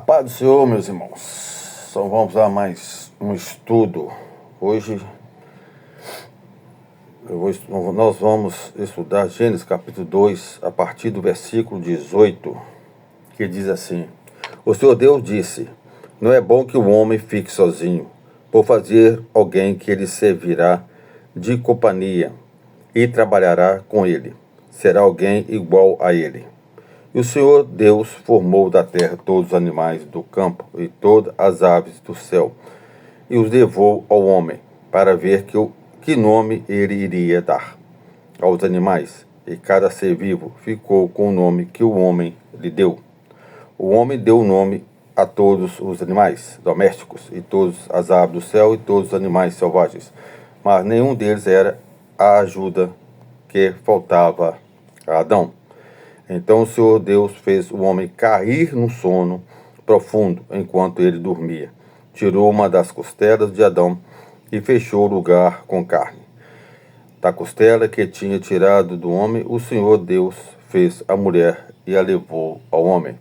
Paz do Senhor, meus irmãos. Então vamos a mais um estudo. Hoje nós vamos estudar Gênesis capítulo 2, a partir do versículo 18, que diz assim: O Senhor Deus disse: Não é bom que o homem fique sozinho. Vou fazer alguém que ele servirá de companhia e trabalhará com ele. Será alguém igual a ele. E o Senhor Deus formou da terra todos os animais do campo e todas as aves do céu, e os levou ao homem, para ver que nome ele iria dar aos animais. E cada ser vivo ficou com o nome que o homem lhe deu. O homem deu o nome a todos os animais domésticos, e todas as aves do céu, e todos os animais selvagens, mas nenhum deles era a ajuda que faltava a Adão. Então o Senhor Deus fez o homem cair num sono profundo enquanto ele dormia. Tirou uma das costelas de Adão e fechou o lugar com carne. Da costela que tinha tirado do homem, o Senhor Deus fez a mulher e a levou ao homem.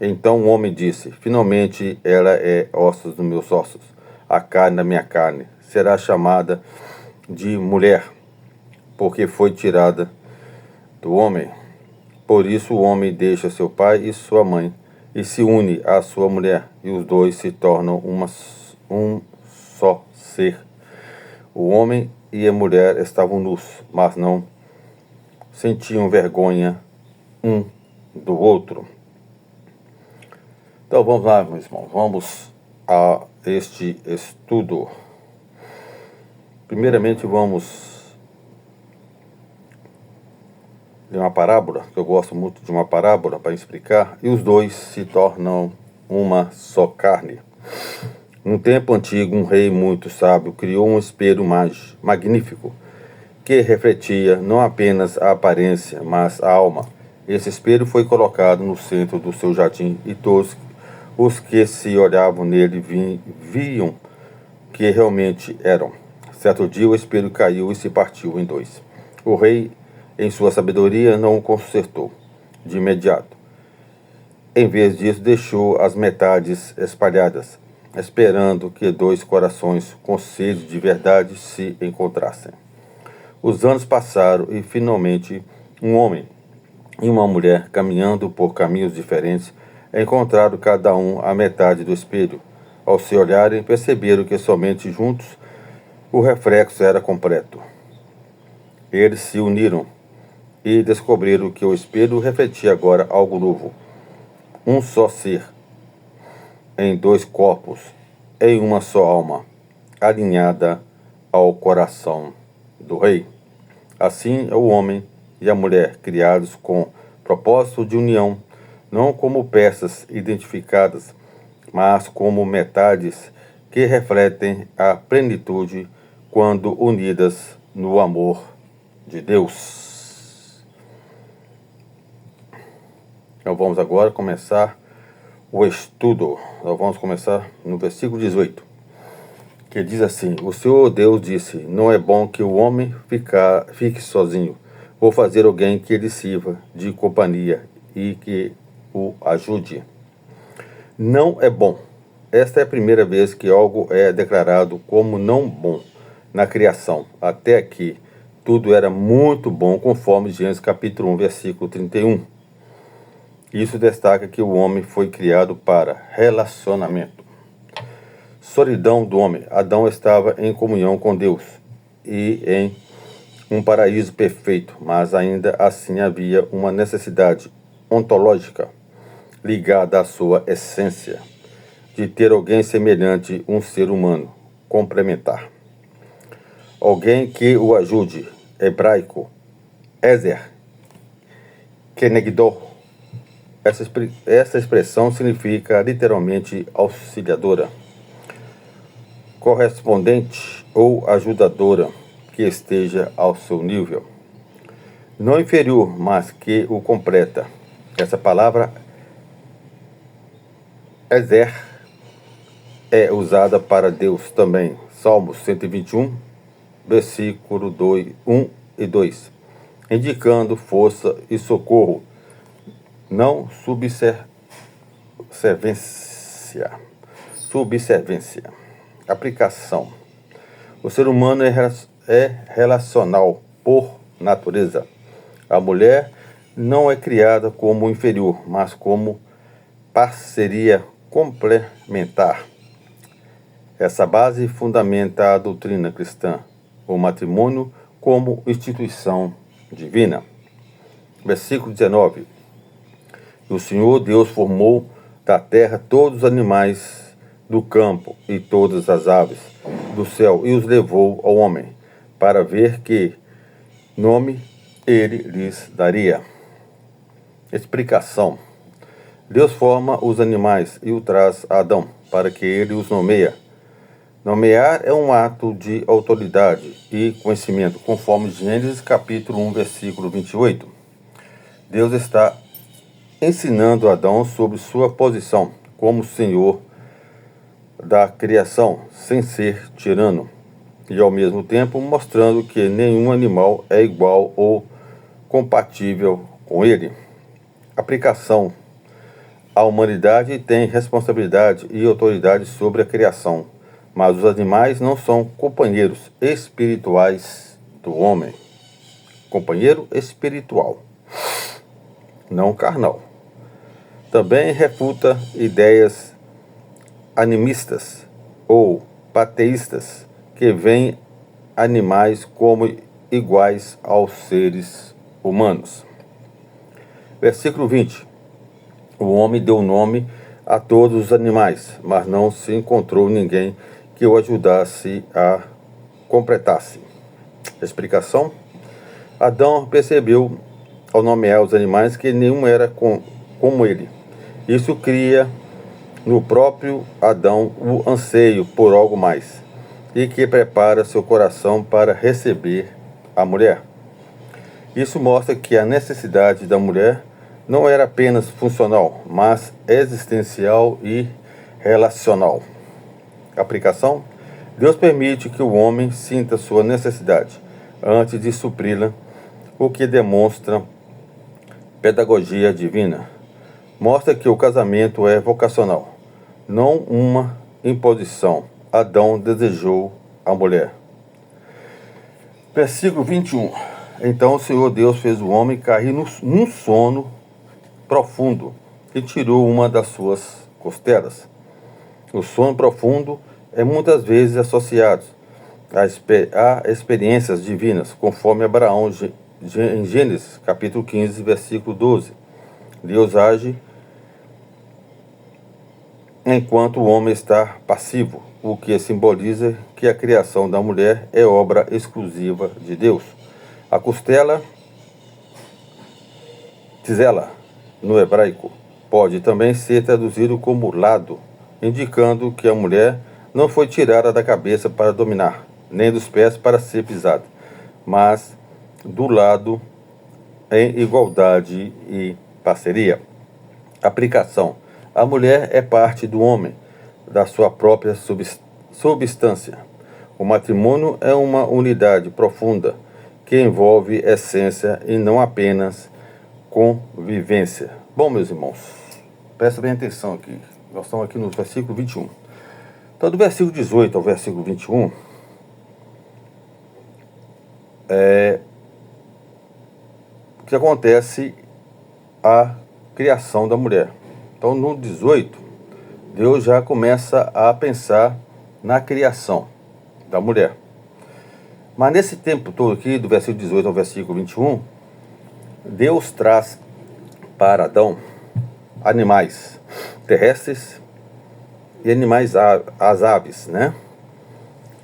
Então o homem disse: Finalmente ela é ossos dos meus ossos, a carne da minha carne. Será chamada de mulher, porque foi tirada do homem. Por isso o homem deixa seu pai e sua mãe, e se une à sua mulher, e os dois se tornam um só ser. O homem e a mulher estavam nus, mas não sentiam vergonha um do outro. Então vamos lá, meus irmãos, vamos a este estudo. Primeiramente vamos de uma parábola, que eu gosto muito de uma parábola para explicar, e os dois se tornam uma só carne. Num tempo antigo, um rei muito sábio criou um espelho magnífico, que refletia não apenas a aparência, mas a alma. Esse espelho foi colocado no centro do seu jardim, e todos os que se olhavam nele viam que realmente eram. Certo dia, o espelho caiu e se partiu em dois. O rei, em sua sabedoria, não o consertou de imediato. Em vez disso, deixou as metades espalhadas, esperando que dois corações com sede de verdade se encontrassem. Os anos passaram e, finalmente, um homem e uma mulher, caminhando por caminhos diferentes, encontraram cada um a metade do espelho. Ao se olharem, perceberam que somente juntos o reflexo era completo. Eles se uniram e descobriram que o espelho refletia agora algo novo. Um só ser, em dois corpos, em uma só alma, alinhada ao coração do rei. Assim é o homem e a mulher, criados com propósito de união, não como peças identificadas, mas como metades que refletem a plenitude quando unidas no amor de Deus. Então vamos agora começar o estudo. Nós vamos começar no versículo 18, que diz assim: O Senhor Deus disse: Não é bom que o homem fique sozinho. Vou fazer alguém que lhe sirva de companhia e que o ajude. Não é bom. Esta é a primeira vez que algo é declarado como não bom na criação. Até aqui, tudo era muito bom, conforme Gênesis capítulo 1, versículo 31. Isso destaca que o homem foi criado para relacionamento. Solidão do homem. Adão estava em comunhão com Deus e em um paraíso perfeito, mas ainda assim havia uma necessidade ontológica ligada à sua essência, de ter alguém semelhante a um ser humano, complementar. Alguém que o ajude. Hebraico, Ezer, Kenegdor. Essa expressão significa literalmente auxiliadora, correspondente ou ajudadora, que esteja ao seu nível. Não inferior, mas que o completa. Essa palavra Ezer é usada para Deus também. Salmos 121, versículo 1 e 2, indicando força e socorro, não subserviência. Subservência. Aplicação. O ser humano é relacional por natureza. A mulher não é criada como inferior, mas como parceria complementar. Essa base fundamenta a doutrina cristã, o matrimônio como instituição divina. Versículo 19. E o Senhor Deus formou da terra todos os animais do campo e todas as aves do céu e os levou ao homem, para ver que nome ele lhes daria. Explicação. Deus forma os animais e o traz a Adão, para que ele os nomeia. Nomear é um ato de autoridade e conhecimento, conforme Gênesis capítulo 1, versículo 28. Deus está ensinando Adão sobre sua posição como Senhor da criação, sem ser tirano, e ao mesmo tempo mostrando que nenhum animal é igual ou compatível com ele. Aplicação. A humanidade tem responsabilidade e autoridade sobre a criação, mas os animais não são companheiros espirituais do homem. Companheiro espiritual, não carnal. Também refuta ideias animistas ou pateístas que veem animais como iguais aos seres humanos. Versículo 20. O homem deu nome a todos os animais, mas não se encontrou ninguém que o ajudasse a completasse. Explicação. Adão percebeu, ao nomear os animais, que nenhum era como ele. Isso cria no próprio Adão o anseio por algo mais, e que prepara seu coração para receber a mulher. Isso mostra que a necessidade da mulher não era apenas funcional, mas existencial e relacional. Aplicação. Deus permite que o homem sinta sua necessidade antes de supri-la, o que demonstra pedagogia divina. Mostra que o casamento é vocacional, não uma imposição. Adão desejou a mulher. Versículo 21. Então o Senhor Deus fez o homem cair num sono profundo e tirou uma das suas costelas. O sono profundo é muitas vezes associado a experiências divinas, conforme Abraão em Gênesis capítulo 15, versículo 12. Deus age enquanto o homem está passivo, o que simboliza que a criação da mulher é obra exclusiva de Deus. A costela, tzela, no hebraico, pode também ser traduzido como lado, indicando que a mulher não foi tirada da cabeça para dominar, nem dos pés para ser pisada, mas do lado em igualdade e parceria. Aplicação. A mulher é parte do homem, da sua própria substância. O matrimônio é uma unidade profunda que envolve essência e não apenas convivência. Bom, meus irmãos, presta bem atenção aqui. Nós estamos aqui no versículo 21. Então, do versículo 18 ao versículo 21, o que acontece a criação da mulher. Então, no 18, Deus já começa a pensar na criação da mulher. Mas nesse tempo todo aqui, do versículo 18 ao versículo 21, Deus traz para Adão animais terrestres e animais, as aves, né?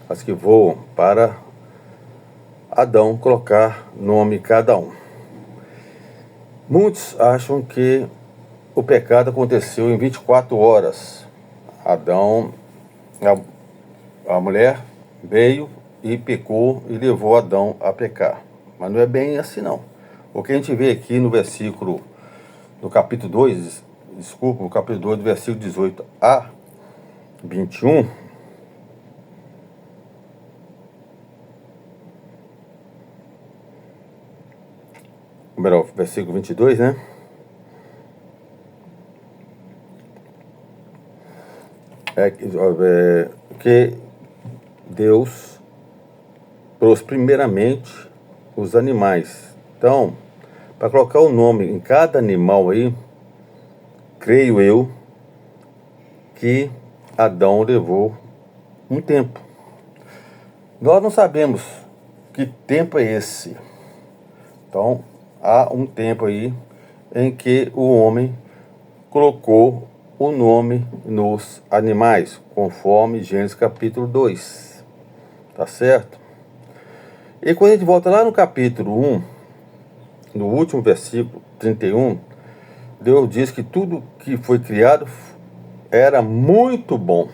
As que voam, para Adão colocar nome cada um. Muitos acham que o pecado aconteceu em 24 horas. Adão, a mulher veio e pecou e levou Adão a pecar. Mas não é bem assim não. O que a gente vê aqui no versículo, no capítulo 2, no capítulo 2, do versículo 18 a 21, melhor, versículo 22, né? que Deus trouxe primeiramente os animais. Então, para colocar o nome em cada animal aí, creio eu que Adão levou um tempo. Nós não sabemos que tempo é esse. Então, há um tempo aí em que o homem colocou o nome nos animais, conforme Gênesis capítulo 2. Tá certo? E quando a gente volta lá no capítulo 1, no último versículo 31, Deus diz que tudo que foi criado era muito bom.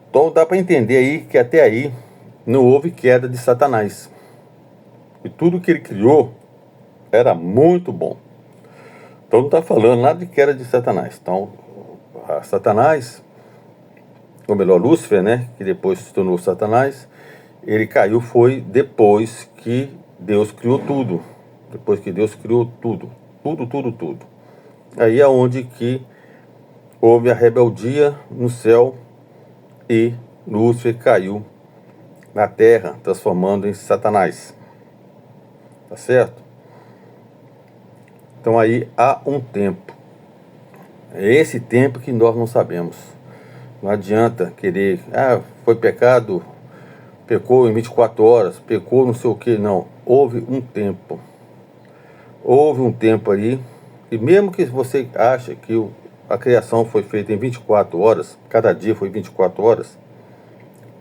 Então dá para entender aí que até aí não houve queda de Satanás. E tudo que ele criou era muito bom. Então não está falando nada de queda de Satanás. Então, Satanás, ou melhor, Lúcifer, né, que depois se tornou Satanás, ele caiu foi depois que Deus criou tudo. Depois que Deus criou tudo. Tudo. Aí é onde que houve a rebeldia no céu e Lúcifer caiu na terra, transformando em Satanás. Tá certo? Então aí há um tempo. É esse tempo que nós não sabemos. Não adianta querer, foi pecado, pecou em 24 horas, pecou não sei o que, não. Houve um tempo. Houve um tempo aí, e mesmo que você ache que a criação foi feita em 24 horas, cada dia foi 24 horas,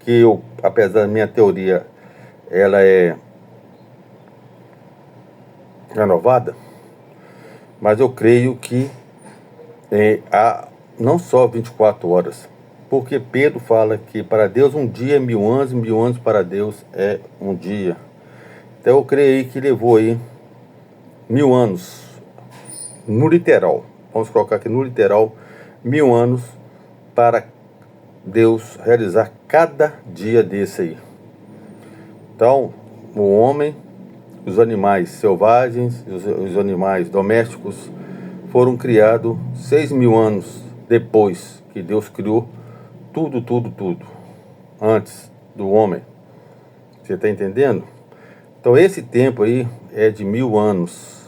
que eu, apesar da minha teoria, ela é renovada, mas eu creio que há não só 24 horas, porque Pedro fala que para Deus um dia é 1000 anos, e 1000 anos para Deus é um dia. Então eu creio aí que levou aí 1000 anos, no literal, vamos colocar aqui no literal, 1000 anos para Deus realizar cada dia desse aí. Então, o homem, os animais selvagens, os animais domésticos foram criados 6.000 anos depois que Deus criou tudo, antes do homem. Você está entendendo? Então esse tempo aí é de 1000 anos,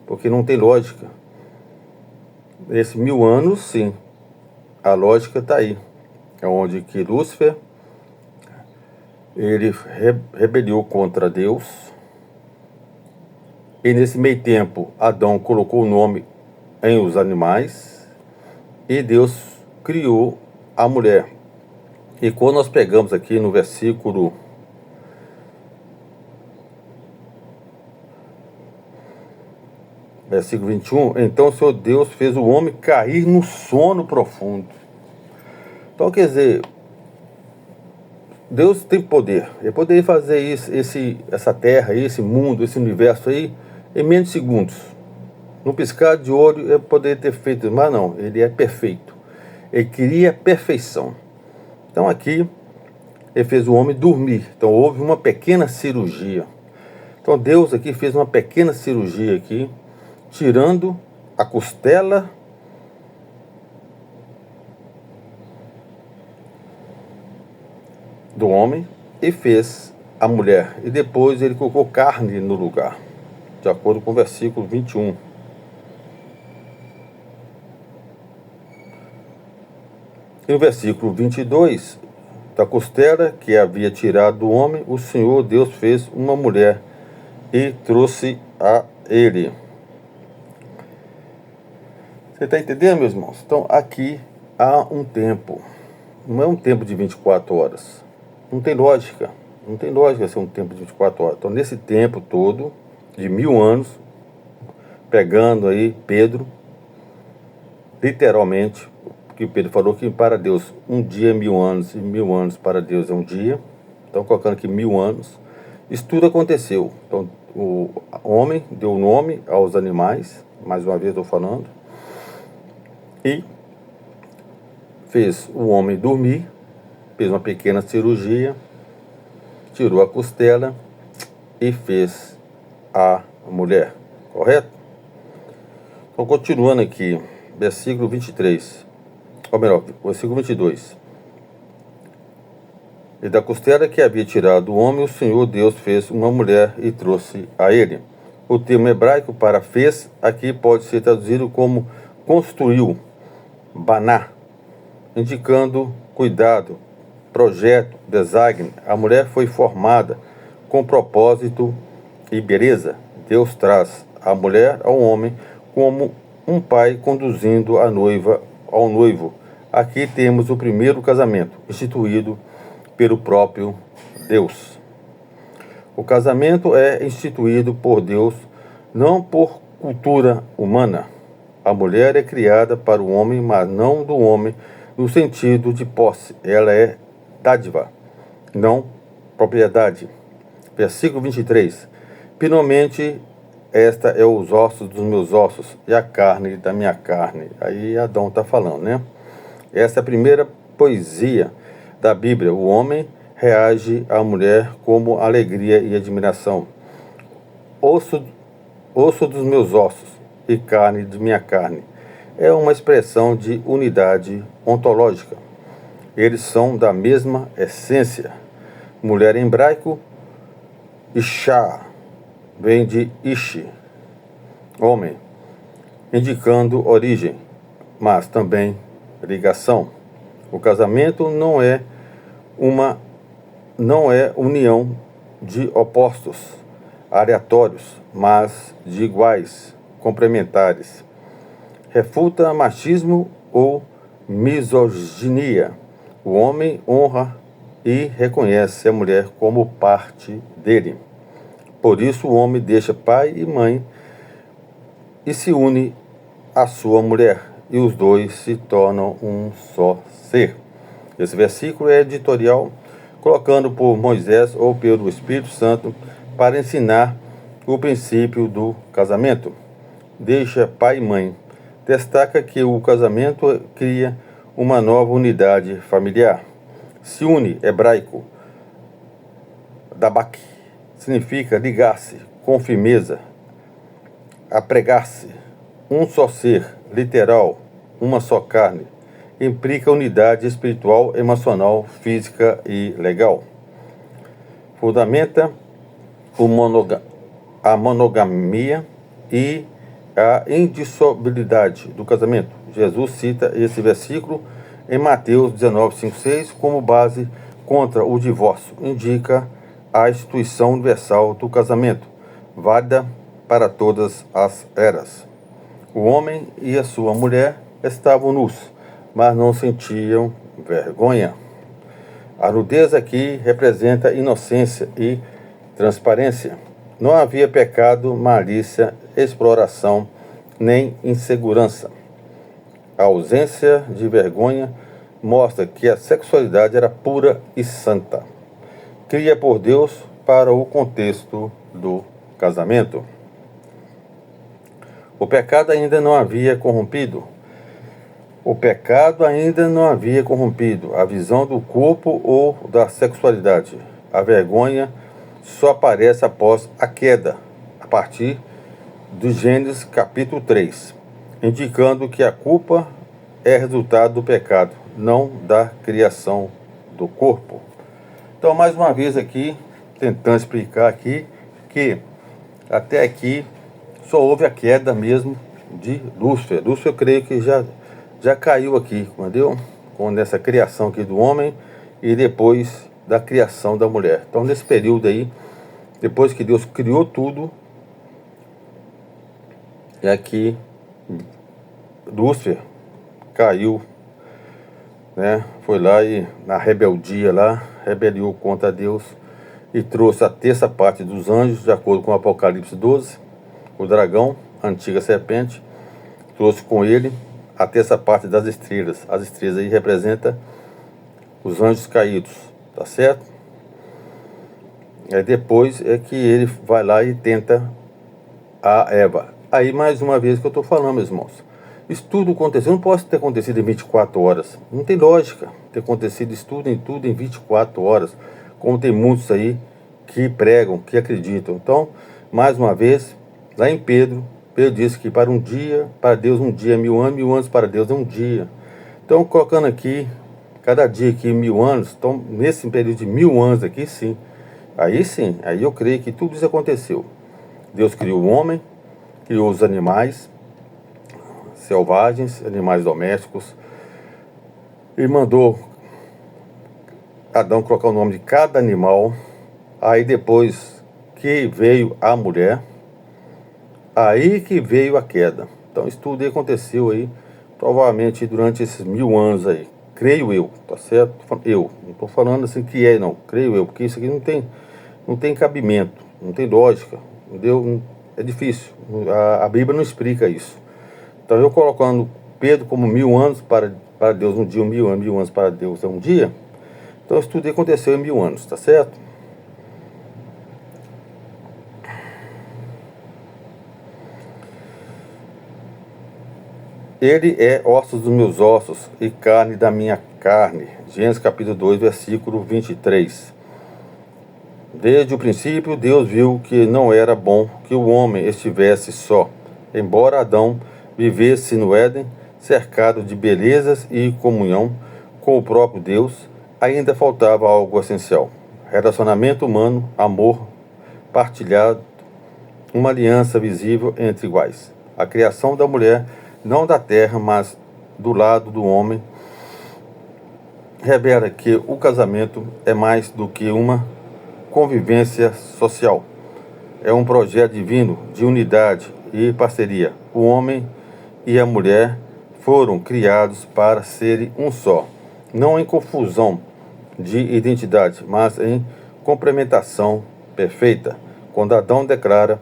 porque não tem lógica. Esse 1000 anos, sim, a lógica está aí. É onde que Lúcifer, ele rebeliou contra Deus. E nesse meio tempo, Adão colocou o nome em os animais. E Deus criou a mulher. E quando nós pegamos aqui no versículo 21, então o Senhor Deus fez o homem cair no sono profundo. Então, quer dizer, Deus tem poder. Ele poderia fazer isso, essa terra, esse mundo, esse universo aí, em menos de segundos. Num piscar de olho, ele poderia ter feito, mas não, ele é perfeito. Ele queria perfeição. Então aqui, ele fez o homem dormir. Então houve uma pequena cirurgia. Então Deus aqui fez uma pequena cirurgia aqui, tirando a costela do homem e fez a mulher. E depois ele colocou carne no lugar, de acordo com o versículo 21. E no versículo 22, da costela que havia tirado do homem, o Senhor Deus fez uma mulher e trouxe a ele. Você está entendendo, meus irmãos? Então aqui há um tempo. Não é um tempo de 24 horas. Não tem lógica. Não tem lógica ser um tempo de 24 horas. Então nesse tempo todo, de 1000 anos, pegando aí Pedro, literalmente, porque Pedro falou que para Deus um dia é 1000 anos, e 1000 anos para Deus é um dia. Então colocando aqui 1000 anos. Isso tudo aconteceu. Então o homem deu nome aos animais, mais uma vez estou falando, e fez o homem dormir, fez uma pequena cirurgia, tirou a costela e fez a mulher, correto? Então continuando aqui, versículo 23. ou melhor, versículo 22. E da costela que havia tirado o homem, o Senhor Deus fez uma mulher e trouxe a ele. O termo hebraico para fez aqui pode ser traduzido como construiu, baná, indicando cuidado, projeto, design. A mulher foi formada com propósito e beleza. Deus traz a mulher ao homem como um pai conduzindo a noiva ao noivo. Aqui temos o primeiro casamento, instituído pelo próprio Deus. O casamento é instituído por Deus, não por cultura humana. A mulher é criada para o homem, mas não do homem no sentido de posse. Ela é dádiva, não propriedade. Versículo 23. Finalmente, esta é os ossos dos meus ossos e a carne da minha carne. Aí Adão está falando, né? Essa é a primeira poesia da Bíblia. O homem reage à mulher como alegria e admiração. Osso dos meus ossos e carne de minha carne. É uma expressão de unidade ontológica. Eles são da mesma essência. Mulher em hebraico, Isha, vem de Ishi, homem, indicando origem, mas também ligação. O casamento não é união de opostos aleatórios, mas de iguais, complementares. Refuta machismo ou misoginia. O homem honra e reconhece a mulher como parte dele. Por isso o homem deixa pai e mãe e se une à sua mulher, e os dois se tornam um só ser. Esse versículo é editorial, colocando por Moisés ou pelo Espírito Santo para ensinar o princípio do casamento. Deixa pai e mãe. Destaca que o casamento cria uma nova unidade familiar. Se une, hebraico, dabak, significa ligar-se com firmeza, apregar-se, um só ser, literal, uma só carne, implica unidade espiritual, emocional, física e legal. Fundamenta a monogamia e a indissolubilidade do casamento. Jesus cita esse versículo em Mateus 19:5-6 como base contra o divórcio. Indica a instituição universal do casamento, válida para todas as eras. O homem e a sua mulher estavam nus, mas não sentiam vergonha. A nudez aqui representa inocência e transparência. Não havia pecado, malícia, exploração, nem insegurança. A ausência de vergonha mostra que a sexualidade era pura e santa. Cria por Deus para o contexto do casamento. O pecado ainda não havia corrompido. A visão do corpo ou da sexualidade. A vergonha só aparece após a queda, a partir do Gênesis capítulo 3, indicando que a culpa é resultado do pecado, não da criação do corpo. Então, mais uma vez aqui, tentando explicar aqui que até aqui só houve a queda mesmo de Lúcifer. Lúcifer eu creio que já caiu aqui, entendeu? Com essa criação aqui do homem e depois da criação da mulher. Então, nesse período aí, depois que Deus criou tudo, é que Lúcifer caiu, né? Foi lá e na rebeldia lá, rebeliou contra Deus e trouxe a terça parte dos anjos, de acordo com Apocalipse 12, o dragão, a antiga serpente, trouxe com ele a terça parte das estrelas. As estrelas aí representam os anjos caídos, tá certo? Aí depois é que ele vai lá e tenta a Eva. Aí mais uma vez que eu estou falando, meus irmãos, isso tudo aconteceu, não pode ter acontecido em 24 horas. Não tem lógica ter acontecido isso tudo em 24 horas, como tem muitos aí que pregam, que acreditam. Então, mais uma vez, lá em Pedro disse que para Deus um dia é 1000 anos, 1000 anos para Deus é um dia. Então, colocando aqui, cada dia aqui 1000 anos, então nesse período de 1000 anos aqui, sim, aí eu creio que tudo isso aconteceu. Deus criou o homem, criou os animais selvagens, animais domésticos, e mandou Adão colocar o nome de cada animal. Aí depois que veio a mulher, aí que veio a queda. Então isso tudo aí aconteceu aí, provavelmente durante esses 1000 anos aí. Creio eu, tá certo? Eu, não estou falando assim que não, creio eu, porque isso aqui não tem cabimento, não tem lógica, entendeu? É difícil, a Bíblia não explica isso. Então eu colocando Pedro como 1000 anos para Deus um dia, 1000 anos para Deus é um dia. Então isso tudo aí aconteceu em 1000 anos, tá certo? Ele é ossos dos meus ossos e carne da minha carne. Gênesis capítulo 2, versículo 23. Desde o princípio, Deus viu que não era bom que o homem estivesse só. Embora Adão vivesse no Éden, cercado de belezas e comunhão com o próprio Deus, ainda faltava algo essencial: relacionamento humano, amor partilhado, uma aliança visível entre iguais. A criação da mulher, não da terra, mas do lado do homem, revela que o casamento é mais do que uma convivência social. É um projeto divino de unidade e parceria. O homem e a mulher foram criados para serem um só, não em confusão de identidade, mas em complementação perfeita. Quando Adão declara: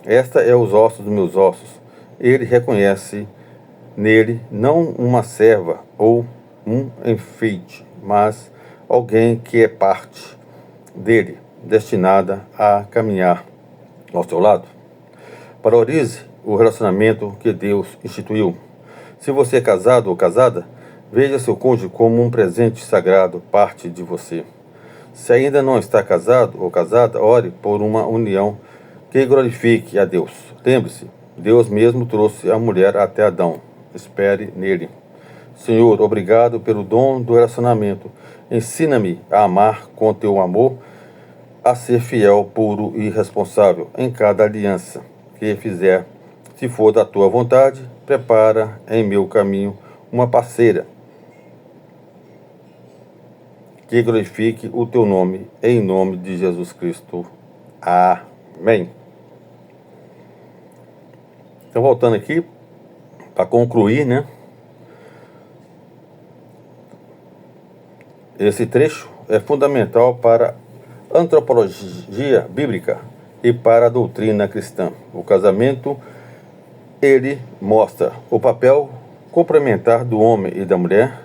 "Esta é os ossos dos meus ossos", ele reconhece nele não uma serva ou um enfeite, mas alguém que é parte dele, destinada a caminhar ao seu lado. Valorize o relacionamento que Deus instituiu. Se você é casado ou casada, veja seu cônjuge como um presente sagrado, parte de você. Se ainda não está casado ou casada, ore por uma união que glorifique a Deus. Lembre-se, Deus mesmo trouxe a mulher até Adão. Espere nele. Senhor, obrigado pelo dom do relacionamento. Ensina-me a amar com teu amor, a ser fiel, puro e responsável em cada aliança que fizer. Se for da tua vontade, prepara em meu caminho uma parceira que glorifique o teu nome, em nome de Jesus Cristo. Amém. Então, voltando aqui, para concluir, né? Esse trecho é fundamental para a antropologia bíblica e para a doutrina cristã. O casamento, ele mostra o papel complementar do homem e da mulher,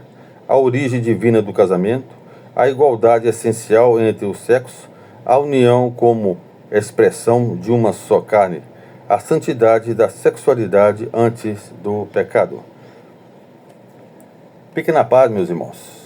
a origem divina do casamento, a igualdade essencial entre os sexos, a união como expressão de uma só carne, a santidade da sexualidade antes do pecado. Fique na paz, meus irmãos.